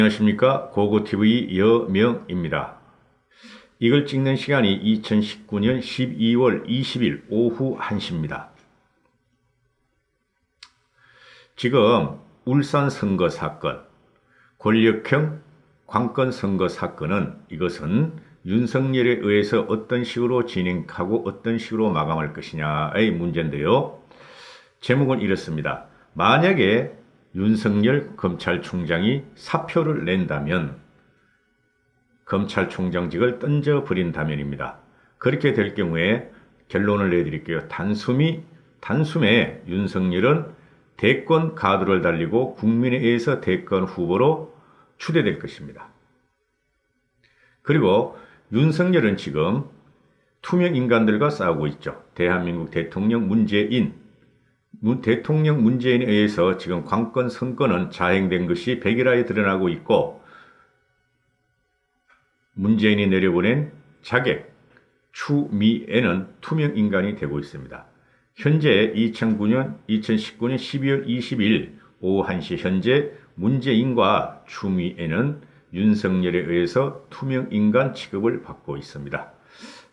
안녕하십니까. 고고TV 여명입니다. 이걸 찍는 시간이 2019년 12월 20일 오후 1시입니다. 지금 울산 선거 사건, 권력형 관건 선거 사건은 이것은 윤석열에 의해서 어떤 식으로 진행하고 어떤 식으로 마감할 것이냐의 문제인데요. 제목은 이렇습니다. 만약에 윤석열 검찰총장이 사표를 낸다면 검찰총장직을 던져버린다면입니다. 그렇게 될 경우에 결론을 내드릴게요. 단숨에 윤석열은 대권 가도를 달리고 국민에 의해서 대권 후보로 추대될 것입니다. 그리고 윤석열은 지금 투명 인간들과 싸우고 있죠. 대한민국 대통령 문재인에 의해서 지금 관건 선거는 자행된 것이 백일하에 드러나고 있고, 문재인이 내려보낸 자객 추미애는 투명 인간이 되고 있습니다. 현재 2019년 12월 20일 오후 1시 현재 문재인과 추미애는 윤석열에 의해서 투명 인간 취급을 받고 있습니다.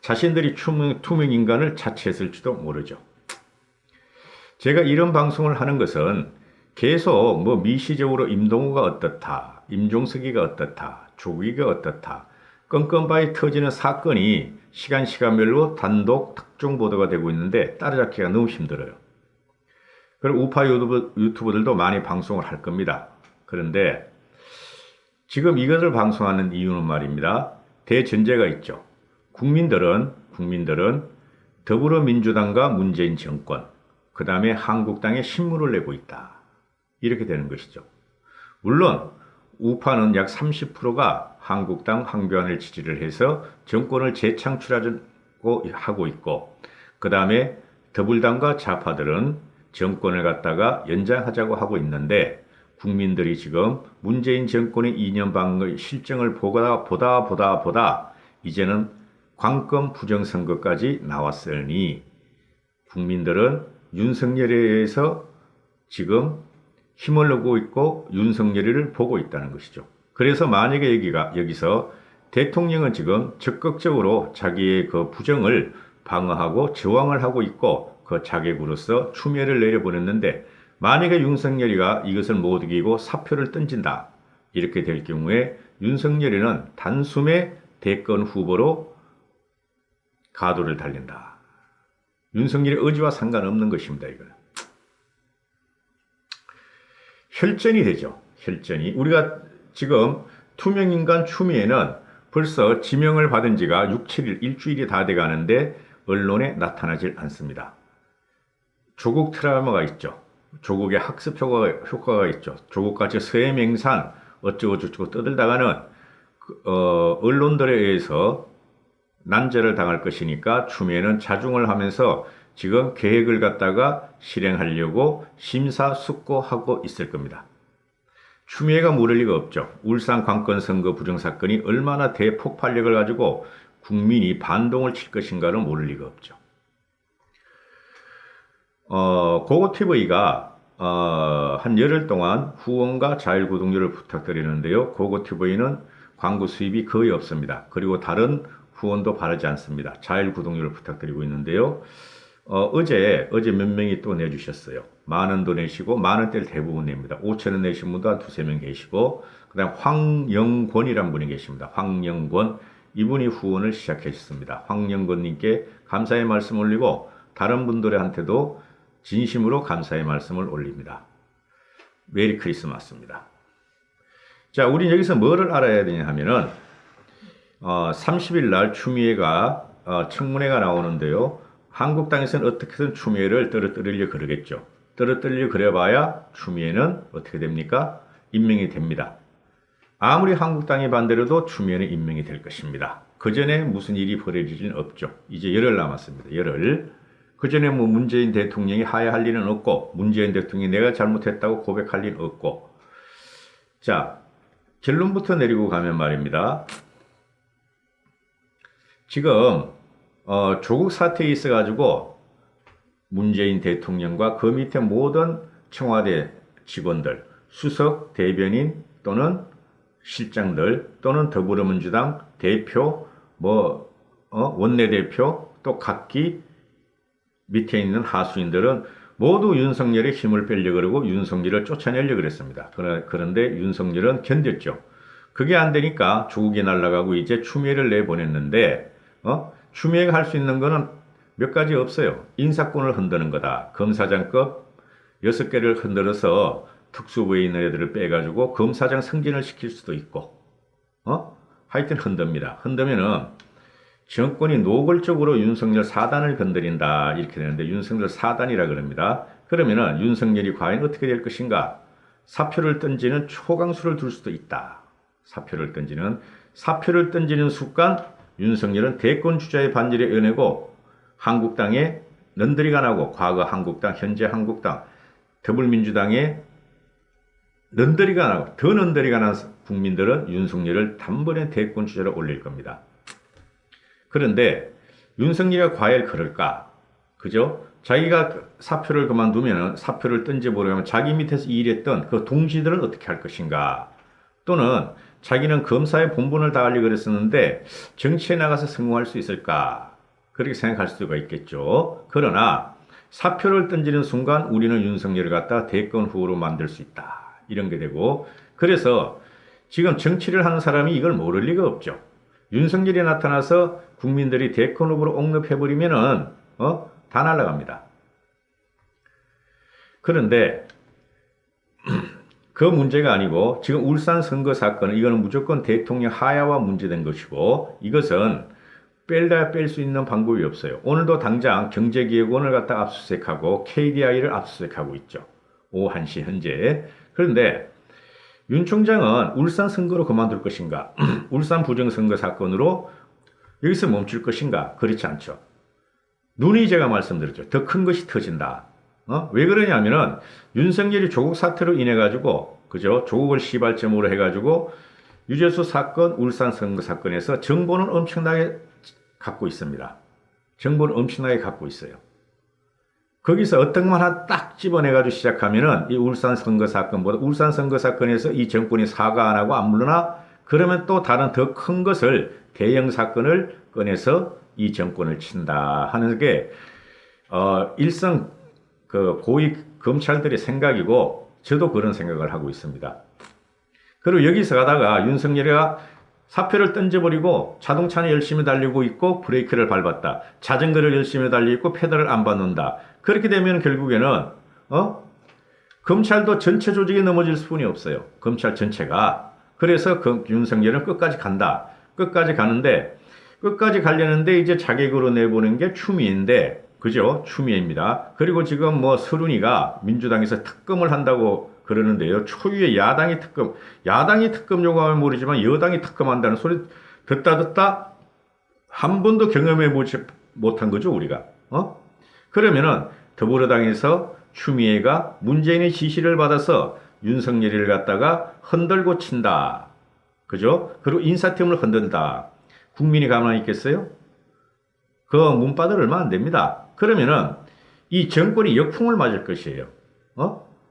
자신들이 투명 인간을 자처했을지도 모르죠. 제가 이런 방송을 하는 것은 계속 미시적으로 임동우가 어떻다, 임종석이가 어떻다, 조국이가 어떻다, 건건바에 터지는 사건이 시간별로 단독 특종 보도가 되고 있는데 따라잡기가 너무 힘들어요. 그리고 우파 유튜버들도 많이 방송을 할 겁니다. 그런데 지금 이것을 방송하는 이유는 말입니다. 대전제가 있죠. 국민들은 더불어민주당과 문재인 정권, 그 다음에 한국당에 신물을 내고 있다. 이렇게 되는 것이죠. 물론 우파는 약 30%가 한국당 황교안을 지지를 해서 정권을 재창출하고 하고 있고, 그 다음에 더불당과 좌파들은 정권을 갖다가 연장하자고 하고 있는데, 국민들이 지금 문재인 정권의 2년 반의 실정을 보다 이제는 관건 부정선거까지 나왔으니 국민들은 윤석열에 의해서 지금 힘을 얻고 있고 윤석열을 보고 있다는 것이죠. 그래서 만약에 여기서 대통령은 지금 적극적으로 자기의 그 부정을 방어하고 저항을 하고 있고 그 자객으로서 추미애를 내려보냈는데, 만약에 윤석열이가 이것을 못 이기고 사표를 던진다. 이렇게 될 경우에 윤석열이는 단숨에 대권 후보로 가도를 달린다. 윤석열의 의지와 상관없는 것입니다. 이거는. 혈전이 되죠. 혈전이. 우리가 지금 투명인간 추미애는 벌써 지명을 받은 지가 6, 7일, 일주일이 다 돼가는데 언론에 나타나질 않습니다. 조국 트라우마가 있죠. 조국의 학습 효과가 있죠. 조국같이 서해맹산 어쩌고저쩌고 떠들다가는 언론들에 의해서 난제를 당할 것이니까 추미애는 자중을 하면서 지금 계획을 갖다가 실행하려고 심사숙고하고 있을 겁니다. 추미애가 모를 리가 없죠. 울산 관건 선거 부정사건이 얼마나 대폭발력을 가지고 국민이 반동을 칠 것인가를 모를 리가 없죠. 고고TV가 한 열흘 동안 후원과 자율구독료를 부탁드리는데요. 고고TV는 광고 수입이 거의 없습니다. 그리고 다른 후원도 바라지 않습니다. 자율구독료를 부탁드리고 있는데요. 어제 몇 명이 또 내주셨어요. 10,000원도 내시고, 10,000원대를 대부분 냅니다. 5,000원 내신 분도 한 2-3명 계시고, 그 다음 황영권이란 분이 계십니다. 황영권. 이분이 후원을 시작하셨습니다. 황영권님께 감사의 말씀 올리고, 다른 분들한테도 진심으로 감사의 말씀을 올립니다. 메리 크리스마스입니다. 자, 우리 여기서 뭐를 알아야 되냐 하면은, 30일 날 추미애가 청문회가 나오는데요. 한국당에서는 어떻게든 추미애를 떨어뜨리려 그러겠죠. 떨어뜨리려 그래봐야 추미애는 어떻게 됩니까? 임명이 됩니다. 아무리 한국당이 반대로도 추미애는 임명이 될 것입니다. 그 전에 무슨 일이 벌어지지는 없죠. 이제 열흘 남았습니다. 열흘. 그 전에 문재인 대통령이 하야할 일은 없고, 문재인 대통령이 내가 잘못했다고 고백할 일은 없고. 자, 결론부터 내리고 가면 말입니다. 지금 조국 사태에 있어가지고 문재인 대통령과 그 밑에 모든 청와대 직원들, 수석 대변인 또는 실장들 또는 더불어민주당 대표, 원내대표 또 각기 밑에 있는 하수인들은 모두 윤석열의 힘을 빼려고 그러고 윤석열을 쫓아내려고 그랬습니다. 그런데 윤석열은 견뎠죠. 그게 안 되니까 조국이 날아가고 이제 추미애를 내보냈는데, 추미애가 할 수 있는 거는 몇 가지 없어요. 인사권을 흔드는 거다. 검사장급 6개를 흔들어서 특수부에 있는 애들을 빼가지고 검사장 승진을 시킬 수도 있고, 하여튼 흔듭니다. 흔들면은 정권이 노골적으로 윤석열 사단을 건드린다 이렇게 되는데 윤석열 사단이라 그럽니다. 그러면은 윤석열이 과연 어떻게 될 것인가? 사표를 던지는 초강수를 둘 수도 있다. 사표를 던지는 순간 윤석열은 대권 주자의 반열에 연애고 한국당에 넌더리가 나고 과거 한국당, 현재 한국당, 더불어민주당에 넌더리가 나고 더 넌더리가 난 국민들은 윤석열을 단번에 대권 주자로 올릴 겁니다. 그런데 윤석열이 과연 그럴까? 그죠? 자기가 사표를 그만두면 사표를 던져보려면 자기 밑에서 일했던 그 동지들은 어떻게 할 것인가? 또는 자기는 검사의 본분을 다하려고 그랬었는데 정치에 나가서 성공할 수 있을까? 그렇게 생각할 수가 있겠죠. 그러나 사표를 던지는 순간 우리는 윤석열을 갖다 대권 후보로 만들 수 있다. 이런 게 되고 그래서 지금 정치를 하는 사람이 이걸 모를 리가 없죠. 윤석열이 나타나서 국민들이 대권 후보로 옹립해버리면은 다 날아갑니다. 그런데 그 문제가 아니고 지금 울산 선거 사건은 이거는 무조건 대통령 하야와 문제된 것이고 이것은 뺄 수 있는 방법이 없어요. 오늘도 당장 경제기획원을 갖다 압수수색하고 KDI를 압수수색하고 있죠. 오후 1시 현재. 그런데 윤 총장은 울산 선거로 그만둘 것인가? 울산 부정선거 사건으로 여기서 멈출 것인가? 그렇지 않죠. 눈이 제가 말씀드렸죠. 더 큰 것이 터진다. 왜 그러냐면은 윤석열이 조국 사태로 인해 가지고 그죠? 조국을 시발점으로 해가지고 유재수 사건, 울산 선거 사건에서 정보는 엄청나게 갖고 있습니다. 정보는 엄청나게 갖고 있어요. 거기서 어떤 것만 하나 딱 집어내가지고 시작하면은 이 울산 선거 사건보다 울산 선거 사건에서 이 정권이 사과 안 하고 안 물러나 그러면 또 다른 더 큰 것을 대형 사건을 꺼내서 이 정권을 친다 하는 게 일선 그 고위 검찰들의 생각이고 저도 그런 생각을 하고 있습니다. 그리고 여기서 가다가 윤석열이가 사표를 던져버리고 자동차는 열심히 달리고 있고 브레이크를 밟았다. 자전거를 열심히 달리고 있고 페달을 안 밟는다. 그렇게 되면 결국에는 검찰도 전체 조직이 넘어질 수뿐이 없어요. 검찰 전체가. 그래서 윤석열은 끝까지 간다. 끝까지 가는데 끝까지 가려는데 이제 자객으로 내보낸 게 추미애인데 그죠? 추미애입니다. 그리고 지금 서른이가 민주당에서 특검을 한다고 그러는데요. 초유의 야당이 특검 요구하면 모르지만 여당이 특검한다는 소리 듣다 한 번도 경험해 보지 못한 거죠, 우리가. 그러면은 더불어당에서 추미애가 문재인의 지시를 받아서 윤석열이를 갖다가 흔들고 친다. 그죠? 그리고 인사팀을 흔든다. 국민이 가만히 있겠어요? 그 문바들 얼마 안 됩니다. 그러면은 이 정권이 역풍을 맞을 것이에요.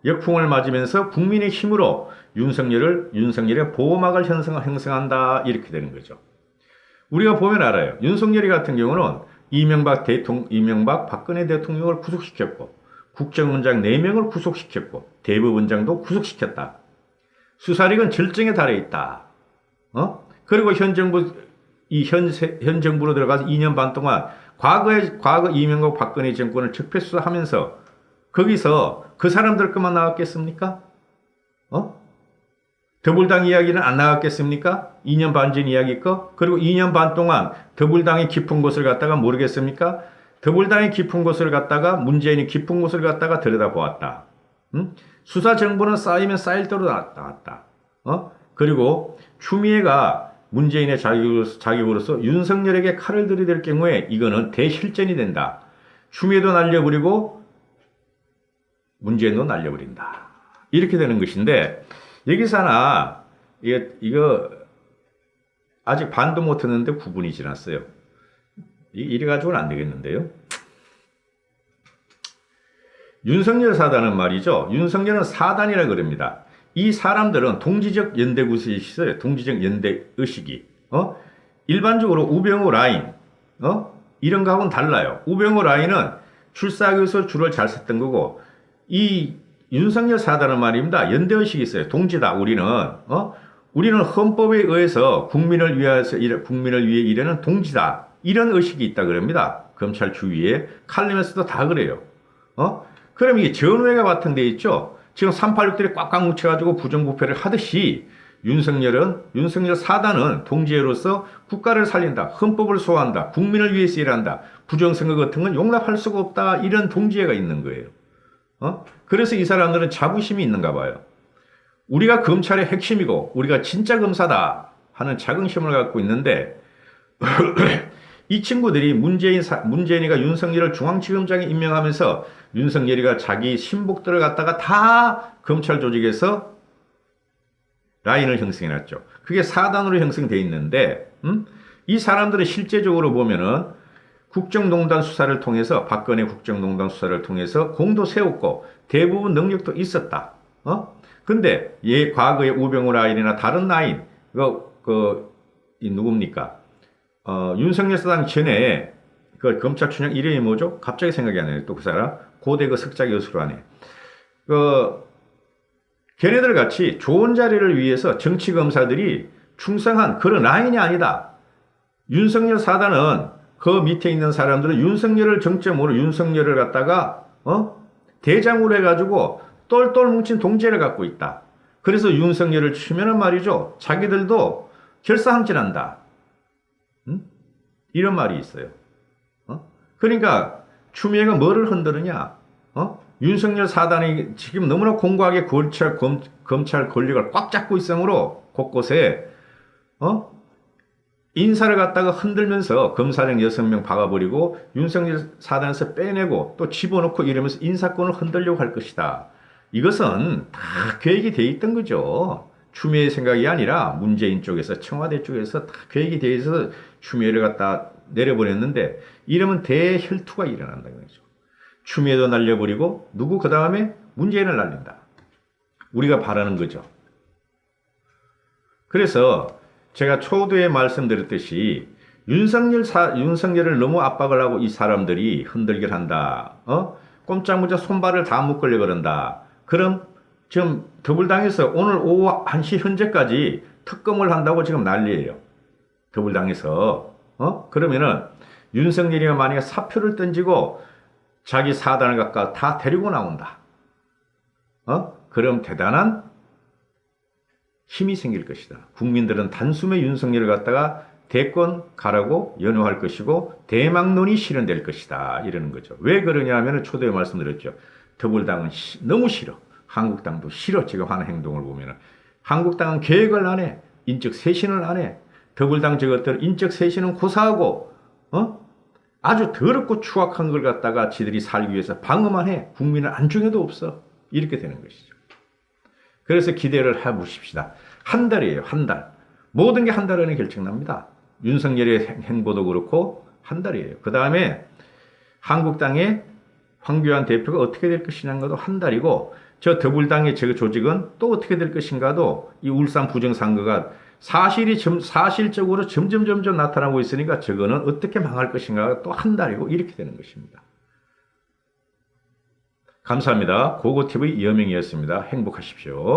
역풍을 맞으면서 국민의 힘으로 윤석열의 보호막을 형성한다. 이렇게 되는 거죠. 우리가 보면 알아요. 윤석열이 같은 경우는 이명박 박근혜 대통령을 구속시켰고, 국정원장 4명을 구속시켰고, 대법원장도 구속시켰다. 수사력은 절정에 달해 있다. 그리고 현 정부로 들어가서 2년 반 동안 과거 이명박 박근혜 정권을 적폐수사하면서 거기서 그 사람들 것만 나왔겠습니까? 더불당 이야기는 안 나왔겠습니까? 2년 반 전 이야기 거? 그리고 2년 반 동안 더불당의 깊은 곳을 갖다가 모르겠습니까? 더불당의 깊은 곳을 갖다가 문재인이 깊은 곳을 갖다가 들여다보았다. 수사 정보는 쌓이면 쌓일 대로 나왔다. 그리고 추미애가 문재인의 자격으로서 윤석열에게 칼을 들이댈 경우에 이거는 대실전이 된다. 추미애도 날려버리고 문재인도 날려버린다. 이렇게 되는 것인데 여기서 하나 이거 아직 반도 못 했는데 9분이 지났어요. 이래 가지고는 안 되겠는데요. 윤석열 사단은 말이죠. 윤석열은 사단이라 그럽니다. 이 사람들은 동지적 연대 구색이 있어요. 동지적 연대 의식이. 일반적으로 우병우 라인, 이런 거하고는 달라요. 우병우 라인은 출사교에서 줄을 잘 섰던 거고, 이 윤석열 사단은 말입니다. 연대 의식이 있어요. 동지다. 우리는 헌법에 의해서 국민을 위해 일하는 동지다. 이런 의식이 있다 그럽니다. 검찰 주위에. 칼럼에서도 다 그래요. 그럼 이게 전우회가 바탕돼 있죠. 지금 386들이 꽉꽉 뭉쳐가지고 부정부패를 하듯이 윤석열 사단은 동지애로서 국가를 살린다. 헌법을 소화한다. 국민을 위해서 일한다. 부정선거 같은 건 용납할 수가 없다. 이런 동지애가 있는 거예요. 그래서 이 사람들은 자부심이 있는가 봐요. 우리가 검찰의 핵심이고 우리가 진짜 검사다 하는 자긍심을 갖고 있는데 이 친구들이 문재인이가 윤석열을 중앙지검장에 임명하면서 윤석열이가 자기 신복들을 갖다가 다 검찰 조직에서 라인을 형성해놨죠. 그게 사단으로 형성되어 있는데 이 사람들은 실제적으로 보면은 국정농단 수사를 통해서 박근혜 국정농단 수사를 통해서 공도 세웠고 대부분 능력도 있었다. 근데 과거의 우병우 라인이나 다른 라인 이 누굽니까? 윤석열 사당 전에 그 검찰총장 이름이 뭐죠? 갑자기 생각이 안 나요. 또 그 사람 고대 그 석자 교수로 하네. 걔네들 같이 좋은 자리를 위해서 정치 검사들이 충성한 그런 라인이 아니다. 윤석열 사단은 그 밑에 있는 사람들은 윤석열을 정점으로 윤석열을 갖다가 대장으로 해가지고 똘똘 뭉친 동지를 갖고 있다. 그래서 윤석열을 치면은 말이죠. 자기들도 결사항진한다. 이런 말이 있어요. 그러니까 추미애가 뭐를 흔드느냐? 윤석열 사단이 지금 너무나 공고하게 검찰 권력을 꽉 잡고 있으므로 곳곳에 인사를 갖다가 흔들면서 검사장 6명 박아버리고 윤석열 사단에서 빼내고 또 집어넣고 이러면서 인사권을 흔들려고 할 것이다. 이것은 다 계획이 돼 있던 거죠. 추미애의 생각이 아니라 문재인 쪽에서 청와대 쪽에서 다 계획이 돼 있어서 추미애를 갖다 내려보냈는데 이러면 대혈투가 일어난다는 거죠. 추미애도 날려버리고 누구 그 다음에 문재인을 날린다. 우리가 바라는 거죠. 그래서 제가 초두에 말씀드렸듯이 윤석열을 너무 압박을 하고 이 사람들이 흔들기를 한다. 꼼짝무자 손발을 다 묶으려고 그런다. 그럼 지금 더불당에서 오늘 오후 1시 현재까지 특검을 한다고 지금 난리예요. 더불당에서. 그러면은 윤석열이가 만약에 사표를 던지고 자기 사단을 갖다 다 데리고 나온다. 그럼 대단한 힘이 생길 것이다. 국민들은 단숨에 윤석열을 갖다가 대권 가라고 연호할 것이고 대망론이 실현될 것이다. 이러는 거죠. 왜 그러냐 하면 초대에 말씀드렸죠. 더불당은 너무 싫어. 한국당도 싫어. 지금 하는 행동을 보면은. 한국당은 계획을 안 해. 인적 쇄신을 안 해. 더불당 저것들 인적 쇄신은 고사하고 아주 더럽고 추악한 걸 갖다가 지들이 살기 위해서 방어만 해. 국민은 안중에도 없어. 이렇게 되는 것이죠. 그래서 기대를 해보십시다. 한 달이에요. 한 달. 모든 게 한 달 안에 결정납니다. 윤석열의 행보도 그렇고 한 달이에요. 그 다음에 한국당의 황교안 대표가 어떻게 될 것이냐는 것도 한 달이고 저 더불당의 저 조직은 또 어떻게 될 것인가도 이 울산 부정선거가 사실적으로 점점 나타나고 있으니까 저거는 어떻게 망할 것인가가 또 한 달이고 이렇게 되는 것입니다. 감사합니다. 고고TV 이여명이었습니다. 행복하십시오.